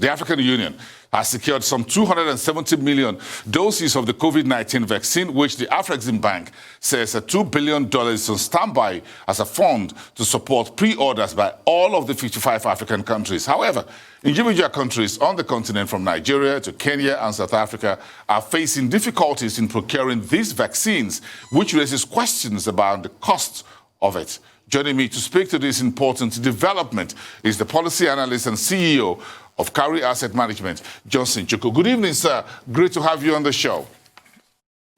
the African Union has secured some 270 million doses of the COVID-19 vaccine, which the Afrexim Bank says $2 billion is on standby as a fund to support pre-orders by all of the 55 African countries. However, individual countries on the continent from Nigeria to Kenya and South Africa are facing difficulties in procuring these vaccines, which raises questions about the cost of it. Joining me to speak to this important development is the policy analyst and CEO of Cowry Asset Management, Johnson Chukwu. Good evening, sir. Great to have you on the show.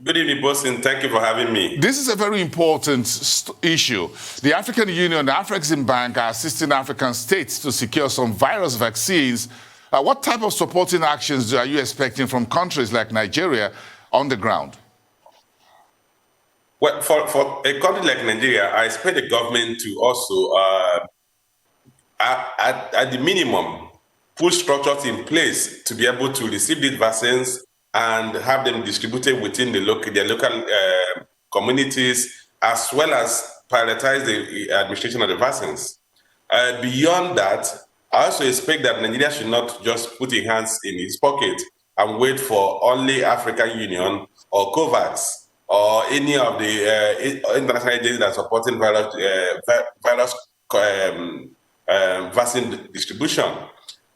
Good evening, Boston. Thank you for having me. This is a very important issue. The African Union, the Afrexim Bank, are assisting African states to secure some virus vaccines. What type of supporting actions are you expecting from countries like Nigeria on the ground? Well, for a country like Nigeria, I expect the government to also, at the minimum, put structures in place to be able to receive these vaccines and have them distributed within their local communities, as well as prioritize the administration of the vaccines. Beyond that, I also expect that Nigeria should not just put its hands in its pocket and wait for only African Union or COVAX or any of the international agencies that are supporting virus vaccine distribution.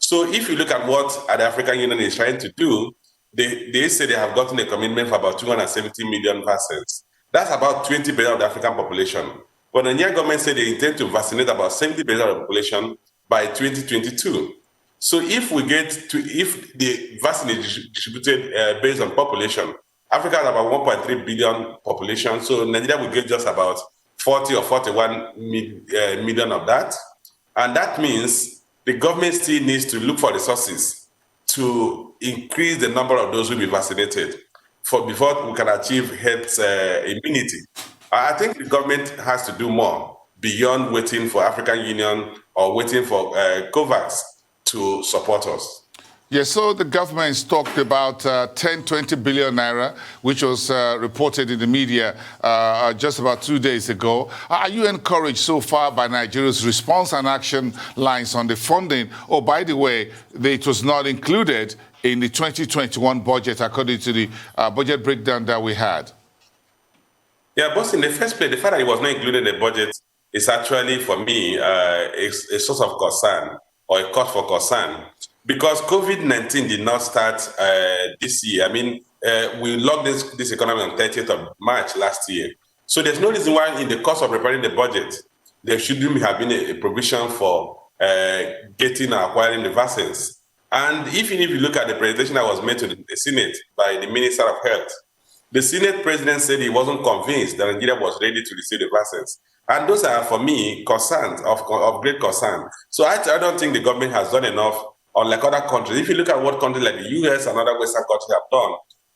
So if you look at what the African Union is trying to do, they say they have gotten a commitment for about 270 million vaccines. That's about 20% of the African population. But the Nigerian government said they intend to vaccinate about 70% of the population by 2022. So if the vaccine is distributed based on population, Africa has about 1.3 billion population, so Nigeria will get just about 40 or 41 million of that. And that means the government still needs to look for resources to increase the number of those who will be vaccinated before we can achieve herd immunity. I think the government has to do more beyond waiting for African Union or waiting for COVAX to support us. Yes, so the government talked about 20 billion naira, which was reported in the media just about 2 days ago. Are you encouraged so far by Nigeria's response and action lines on the funding? Oh, by the way, it was not included in the 2021 budget, according to the budget breakdown that we had. Yeah, boss, in the first place, the fact that it was not included in the budget is actually, for me, a source of concern or a cause for concern. Because COVID-19 did not start this year. I mean, we locked this economy on 30th of March last year. So there's no reason why in the course of preparing the budget, there shouldn't have been a provision for getting or acquiring the vaccines. And even if you look at the presentation that was made to the Senate by the Minister of Health, the Senate president said he wasn't convinced that Nigeria was ready to receive the vaccines. And those are, for me, concerns of great concern. So I don't think the government has done enough. Unlike other countries, if you look at what countries like the US and other Western countries have done,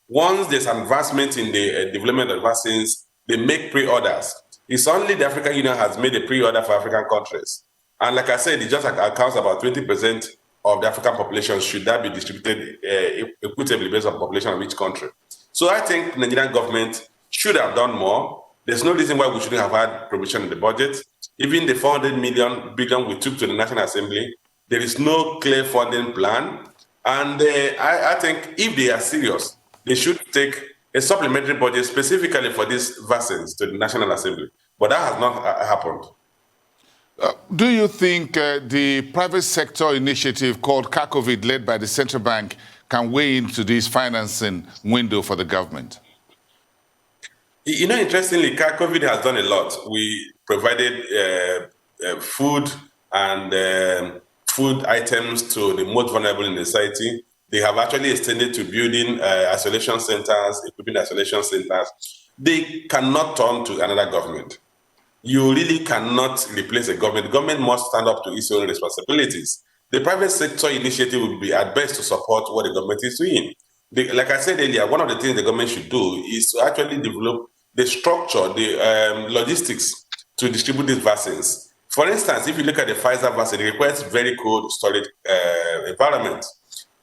once there's advancement in the development of vaccines, they make pre-orders. It's only the African Union has made a pre-order for African countries. And like I said, it just accounts about 20% of the African population. Should that be distributed equitably based on population of each country? So I think the Nigerian government should have done more. There's no reason why we shouldn't have had provision in the budget. Even the 400 billion we took to the National Assembly, there is no clear funding plan. And I think if they are serious, they should take a supplementary budget specifically for these vaccines to the National Assembly. But that has not happened. Do you think the private sector initiative called CACOVID, led by the central bank, can weigh into this financing window for the government? You know, interestingly, CACOVID has done a lot. We provided food and food items to the most vulnerable in the society. They have actually extended to building isolation centers, equipping isolation centers. They cannot turn to another government. You really cannot replace a government. The government must stand up to its own responsibilities. The private sector initiative would be at best to support what the government is doing. Like I said earlier, one of the things the government should do is to actually develop the structure, the logistics to distribute these vaccines. For instance, if you look at the Pfizer vaccine, it requires very cold storage environment.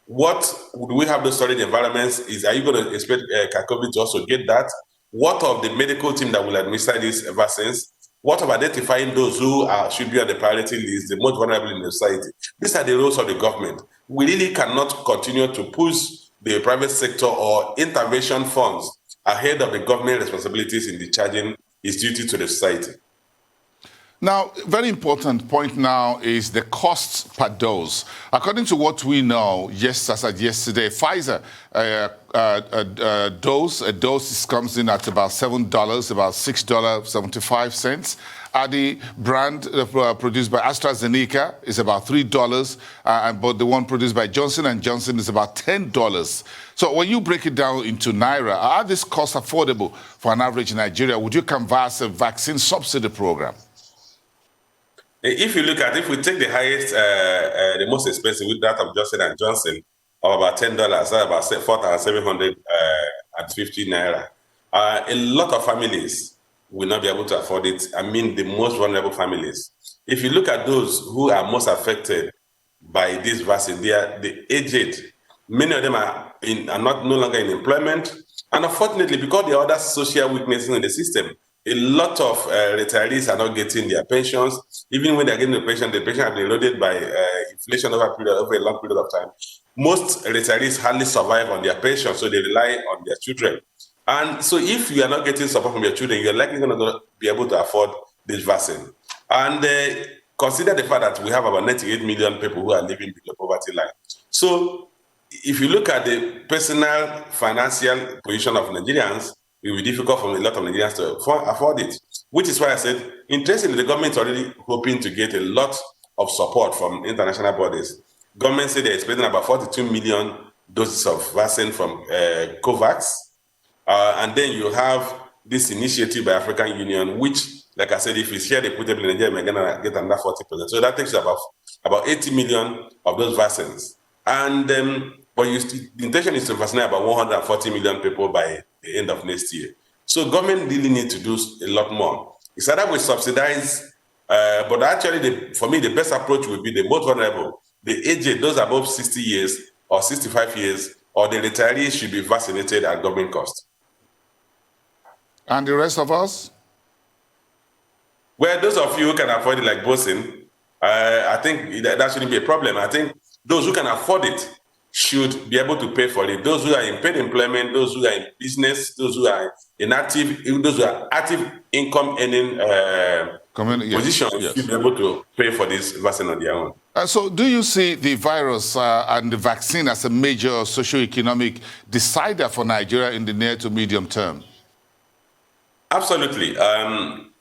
What would we have those storage environments? Are you going to expect CACOVID to also get that? What of the medical team that will administer these vaccines? What of identifying those who should be on the priority list, the most vulnerable in the society? These are the roles of the government. We really cannot continue to push the private sector or intervention funds ahead of the government responsibilities in discharging its duty to the society. Now, very important point now is the costs per dose. According to what we know, as of yesterday, Pfizer a dose comes in at about $7, about $6.75. The brand produced by AstraZeneca is about $3, but the one produced by Johnson & Johnson is about $10. So when you break it down into Naira, are these costs affordable for an average Nigeria? Would you canvass a vaccine subsidy program? If you look at, if we take the highest, the most expensive, with that of Johnson & Johnson, of about $10, that's about 4,750 Naira. A lot of families will not be able to afford it. I mean, the most vulnerable families. If you look at those who are most affected by this vaccine, they are the aged. Many of them are no longer in employment. And unfortunately, because there are other social weaknesses in the system, a lot of retirees are not getting their pensions. Even when they're getting the pension has been eroded by inflation over a long period of time. Most retirees hardly survive on their pension, so they rely on their children. And so if you are not getting support from your children, you're likely not going to be able to afford this vaccine. And consider the fact that we have about 98 million people who are living below poverty line. So if you look at the personal financial position of Nigerians, it will be difficult for a lot of Nigerians to afford it, which is why I said, interestingly, the government is already hoping to get a lot of support from international bodies. Government said they're expecting about 42 million doses of vaccine from COVAX. And then you have this initiative by African Union, which, like I said, if it's shared equitably, Nigeria may get another 40%. So that takes about 80 million of those vaccines. And but the intention is to vaccinate about 140 million people by the end of next year. So government really needs to do a lot more. It's either we subsidize, but actually, for me, the best approach would be the most vulnerable, the aged, those above 60 years or 65 years, or the retirees should be vaccinated at government cost. And the rest of us? Well, those of you who can afford it, like Bosin, I think that shouldn't be a problem. I think those who can afford it should be able to pay for it. Those who are in paid employment, those who are in business, those who are inactive, those who are active income earning positions should be able to pay for this vaccine on their own. So do you see the virus and the vaccine as a major socio-economic decider for Nigeria in the near to medium term? Absolutely.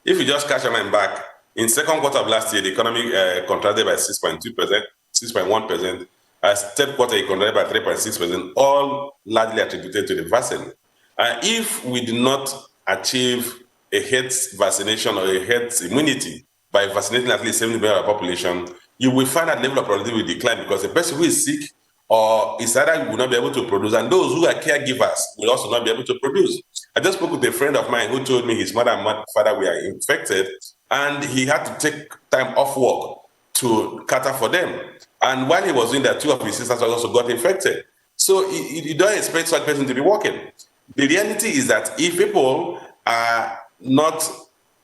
If you just catch your mind back, in second quarter of last year, the economy contracted by 6.2%, 6.1%. Third quarter, it contracted by 3.6%, all largely attributed to the vaccine. If we do not achieve a herd vaccination or a herd immunity by vaccinating at least 70% of the population, you will find that level of productivity will decline because the person who is sick or is either will not be able to produce, and those who are caregivers will also not be able to produce. I just spoke with a friend of mine who told me his mother and father were infected, and he had to take time off work to cater for them. And while he was doing that, two of his sisters also got infected. So you don't expect such a person to be working. The reality is that if people are not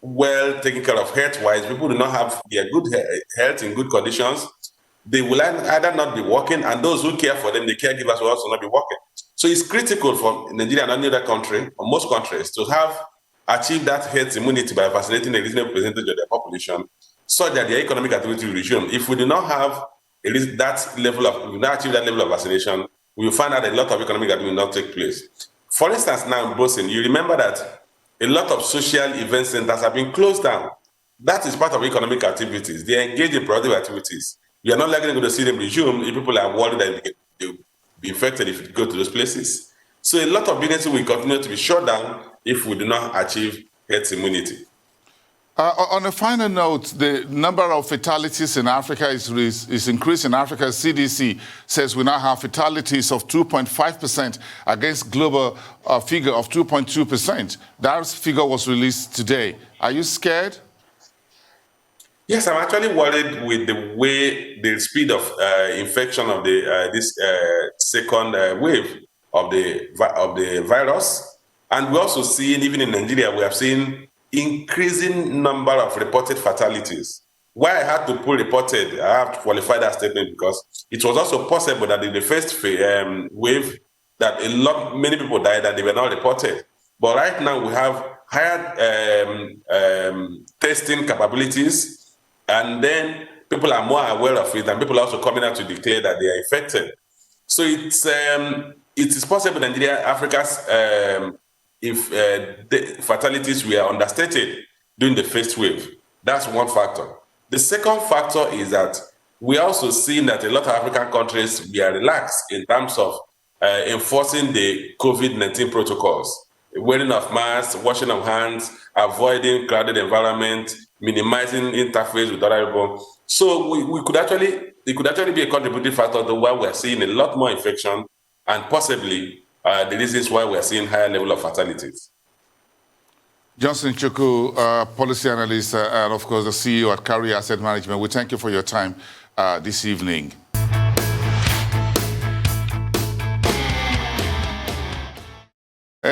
well taken care of health-wise, people do not have their good health in good conditions, they will either not be working, and those who care for them, the caregivers, will also not be working. So it's critical for Nigeria and any other country, or most countries, to have achieved that herd immunity by vaccinating a reasonable percentage of their population, so that their economic activity will resume. If we do not have that level of, we not achieve that level of vaccination, we will find out a lot of economic activity will not take place. For instance, now in Bosin, you remember that a lot of social event centers have been closed down. That is part of economic activities. They are engaged in productive activities. You are not likely going to see them resume if people are worried that they will be infected if you go to those places. So a lot of businesses will continue to be shut down if we do not achieve herd immunity. On a final note, the number of fatalities in Africa is increasing. Africa CDC says we now have fatalities of 2.5% against global figure of 2.2%. That figure was released today. Are you scared? Yes, I'm actually worried with the speed of infection of this second wave of the virus. And we also see, even in Nigeria, we have seen increasing number of reported fatalities. Why I had to put reported, I have to qualify that statement because it was also possible that in the first wave that many people died and they were not reported. But right now we have higher testing capabilities, and then people are more aware of it, and people are also coming out to declare that they are infected. So it is possible Nigeria, Africa's if the fatalities were understated during the first wave. That's one factor. The second factor is that we also seen that a lot of African countries were relaxed in terms of enforcing the COVID-19 protocols, wearing of masks, washing of hands, avoiding crowded environment, minimizing interface with other people. So it could actually be a contributing factor to why we're seeing a lot more infection and possibly the reasons why we're seeing higher level of fatalities. Johnson Chukwu, policy analyst, and of course the CEO at Carry Asset Management. We thank you for your time this evening.